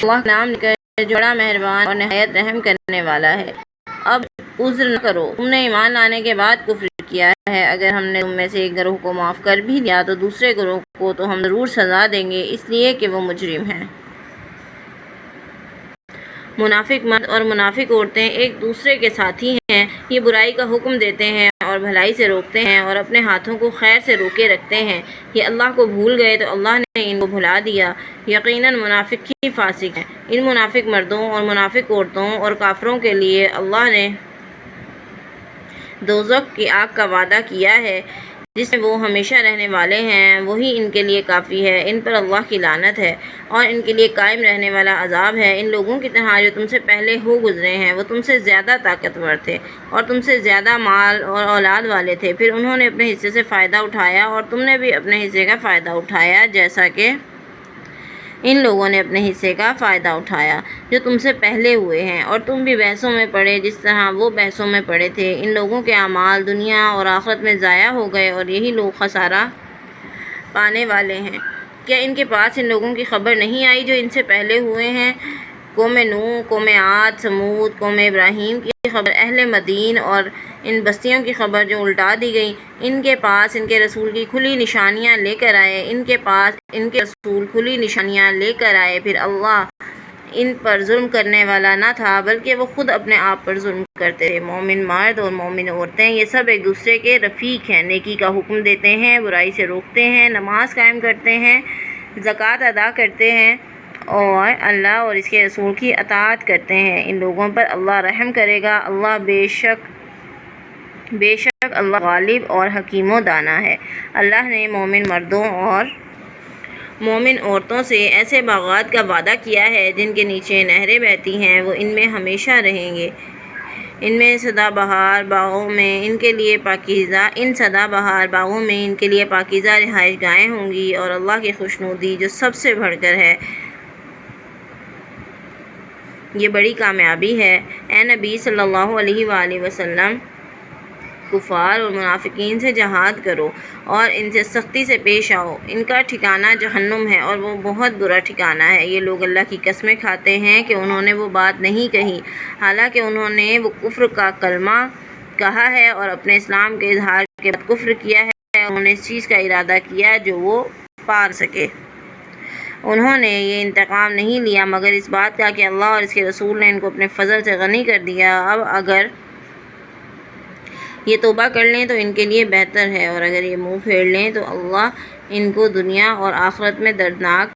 اللہ کا نام لے کر جو بڑا مہربان اور نہایت رحم کرنے والا ہے۔ اب عذر نہ کرو، تم نے ایمان لانے کے بعد کفر کیا ہے۔ اگر ہم نے تم میں سے ایک گروہ کو معاف کر بھی دیا تو دوسرے گروہ کو تو ہم ضرور سزا دیں گے، اس لیے کہ وہ مجرم ہیں۔ منافق مرد اور منافق عورتیں ایک دوسرے کے ساتھی ہیں، یہ برائی کا حکم دیتے ہیں اور بھلائی سے روکتے ہیں اور اپنے ہاتھوں کو خیر سے روکے رکھتے ہیں۔ یہ اللہ کو بھول گئے تو اللہ نے ان کو بھلا دیا۔ یقیناً منافق ہی فاسق ہیں۔ ان منافق مردوں اور منافق عورتوں اور کافروں کے لیے اللہ نے دوزخ کی آگ کا وعدہ کیا ہے جس میں وہ ہمیشہ رہنے والے ہیں، وہی ان کے لیے کافی ہے۔ ان پر اللہ کی لعنت ہے اور ان کے لیے قائم رہنے والا عذاب ہے۔ ان لوگوں کی طرح جو تم سے پہلے ہو گزرے ہیں، وہ تم سے زیادہ طاقتور تھے اور تم سے زیادہ مال اور اولاد والے تھے، پھر انہوں نے اپنے حصے سے فائدہ اٹھایا اور تم نے بھی اپنے حصے کا فائدہ اٹھایا جیسا کہ ان لوگوں نے اپنے حصے کا فائدہ اٹھایا جو تم سے پہلے ہوئے ہیں، اور تم بھی بحثوں میں پڑے جس طرح وہ بحثوں میں پڑے تھے۔ ان لوگوں کے اعمال دنیا اور آخرت میں ضائع ہو گئے اور یہی لوگ خسارہ پانے والے ہیں۔ کیا ان کے پاس ان لوگوں کی خبر نہیں آئی جو ان سے پہلے ہوئے ہیں؟ قوم نوح، قوم عاد، سمود، قوم ابراہیم کی خبر، اہل مدین اور ان بستیوں کی خبر جو الٹا دی گئیں۔ ان کے پاس ان کے رسول کی کھلی نشانیاں لے کر آئے، ان کے پاس ان کے رسول کھلی نشانیاں لے کر آئے، پھر اللہ ان پر ظلم کرنے والا نہ تھا بلکہ وہ خود اپنے آپ پر ظلم کرتے تھے۔ مومن مرد اور مومن عورتیں یہ سب ایک دوسرے کے رفیق ہیں، نیکی کا حکم دیتے ہیں، برائی سے روکتے ہیں، نماز قائم کرتے ہیں، زکوٰۃ ادا کرتے ہیں اور اللہ اور اس کے رسول کی اطاعت کرتے ہیں۔ ان لوگوں پر اللہ رحم کرے گا۔ اللہ بے شک اللہ غالب اور حکیم و دانا ہے۔ اللہ نے مومن مردوں اور مومن عورتوں سے ایسے باغات کا وعدہ کیا ہے جن کے نیچے نہریں بہتی ہیں، وہ ان میں ہمیشہ رہیں گے۔ ان سدا بہار باغوں میں ان کے لیے پاکیزہ رہائش گاہیں ہوں گی اور اللہ کی خوشنودی جو سب سے بڑھ کر ہے، یہ بڑی کامیابی ہے۔ اے نبی صلی اللہ علیہ وآلہ وسلم، کفار اور منافقین سے جہاد کرو اور ان سے سختی سے پیش آؤ۔ ان کا ٹھکانہ جہنم ہے اور وہ بہت برا ٹھکانہ ہے۔ یہ لوگ اللہ کی قسمیں کھاتے ہیں کہ انہوں نے وہ بات نہیں کہی، حالانکہ انہوں نے وہ کفر کا کلمہ کہا ہے اور اپنے اسلام کے اظہار کے بعد کفر کیا ہے۔ انہوں نے اس چیز کا ارادہ کیا جو وہ پا سکے۔ انہوں نے یہ انتقام نہیں لیا مگر اس بات کا کہ اللہ اور اس کے رسول نے ان کو اپنے فضل سے غنی کر دیا۔ اب اگر یہ توبہ کر لیں تو ان کے لیے بہتر ہے، اور اگر یہ منہ پھیر لیں تو اللہ ان کو دنیا اور آخرت میں دردناک